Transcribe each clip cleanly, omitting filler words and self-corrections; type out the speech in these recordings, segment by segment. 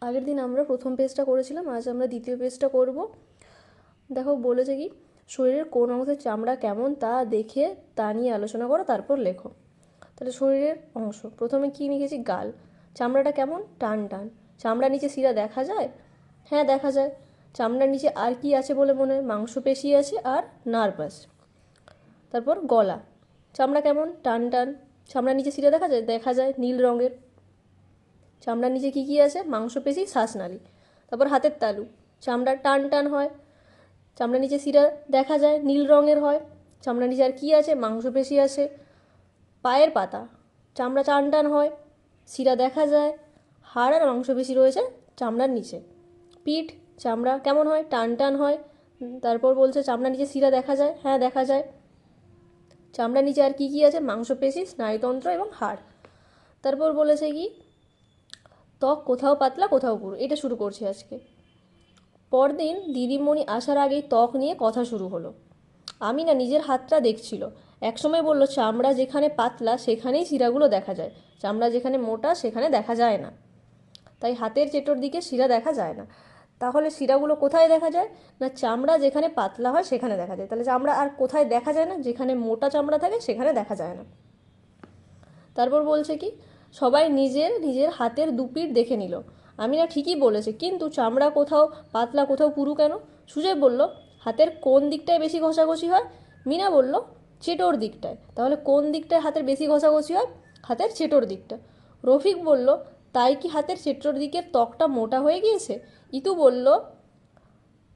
আগের দিন আমরা প্রথম পেজটা করেছিলাম, আজ আমরা দ্বিতীয় পেজটা করব। দেখো বলেছে কি, শরীরের কোন অংশের চামড়া কেমন তা দেখে তা নিয়ে আলোচনা করো, তারপর লেখো। তাহলে শরীরের অংশ প্রথমে কি লিখেছি, গাল। চামড়াটা কেমন, টান টান। চামড়ার নিচে শিরা দেখা যায়? হ্যাঁ দেখা যায়। চামড়ার নিচে আর কি আছে বলে মনে হয়? মাংসপেশি আছে আর নার্ভ আছে। তারপর গলা, চামড়া কেমন, টান টান। চামড়ার নিচে শিরা দেখা যায়? দেখা যায়, নীল রঙের। চামড়ার নিচে কী কী আছে? মাংসপেশি, শ্বাসনালী। তারপর হাতের তালু, চামড়া টান টান হয়, চামড়ার নিচে শিরা দেখা যায়, নীল রঙের হয়। চামড়ার নিচে আর কী আছে? মাংসপেশি আছে। পায়ের পাতা, চামড়া টান টান হয়, শিরা দেখা যায়, হাড় আর মাংসপেশি রয়েছে চামড়ার নিচে। পিঠ, চামড়া কেমন হয়? টান টান হয়। তারপর বলছে চামড়ার নিচে শিরা দেখা যায়? হ্যাঁ দেখা যায়। চামড়ার নিচে আর কী কী আছে? মাংসপেশি, স্নায়ুতন্ত্র এবং হাড়। তারপর বলেছে কি, ত্বক কোথাও পাতলা কোথাও পুরু। এটা শুরু করছি আজকে। পরদিন দিদিমণি আসার আগেই ত্বক নিয়ে কথা শুরু হলো। আমি না নিজের হাতটা দেখছিল। একসময় বলল চামড়া যেখানে পাতলা সেখানেই শিরাগুলো দেখা যায়, চামড়া যেখানে মোটা সেখানে দেখা যায় না। তাই হাতের চেটোর দিকে শিরা দেখা যায় না। তাহলে শিরাগুলো কোথায় দেখা যায়? না চামড়া যেখানে পাতলা হয় সেখানে দেখা যায়। তাহলে চামড়া আর কোথায় দেখা যায় না? যেখানে মোটা চামড়া থাকে সেখানে দেখা যায় না। তারপর বলছে কি, সবাই নিজের নিজের হাতের দুপিঠ দেখে নিল। আমি না ঠিকই বলেছে, কিন্তু চামড়া কোথাও পাতলা কোথাও পুরু কেন? সুজয় বলল, হাতের কোন দিকটায় বেশি ঘষাঘষি হয়? মিনা বলল, চেটোর দিকটায়। তাহলে কোন দিকটায় হাতের বেশি ঘষাঘষি হয়? হাতের চেটোর দিকটা। রফিক বলল, তাই কি হাতের চেটোর দিকের ত্বকটা মোটা হয়ে গিয়েছে? ইতু বলল,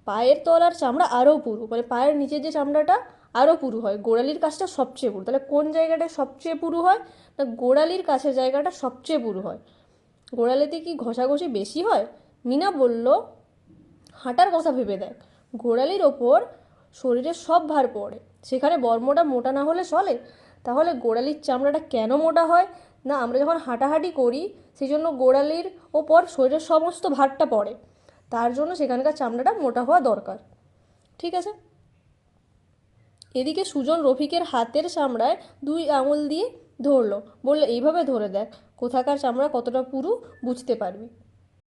পায়ের তলার চামড়া আরও পুরু, মানে পায়ের নিচের যে চামড়াটা আরও পুরু হয়, গোড়ালির কাছটা সবচেয়ে পুরু। তাহলে কোন জায়গাটা সবচেয়ে পুরু হয়? না গোড়ালির কাছের জায়গাটা সবচেয়ে পুরু হয়। গোড়ালিতে কি ঘষাঘষি বেশি হয়? মিনা বলল, হাঁটার কথা ভেবে দেখ, গোড়ালির ওপর শরীরের সব ভার পড়ে, সেখানে বর্মটা মোটা না হলে চলে? তাহলে গোড়ালির চামড়াটা কেন মোটা হয়? না আমরা যখন হাঁটাহাঁটি করি সেই জন্য গোড়ালির ওপর শরীরের সমস্ত ভারটা পড়ে, তার জন্য সেখানকার চামড়াটা মোটা হওয়া দরকার। ঠিক আছে। এদিকে সুজন রফিকের হাতের চামড়ায় 2 আঙুল দিয়ে ধরলো, বললো এইভাবে ধরে দেখ, কোথাকার চামড়া কতটা পুরু বুঝতে পারবি।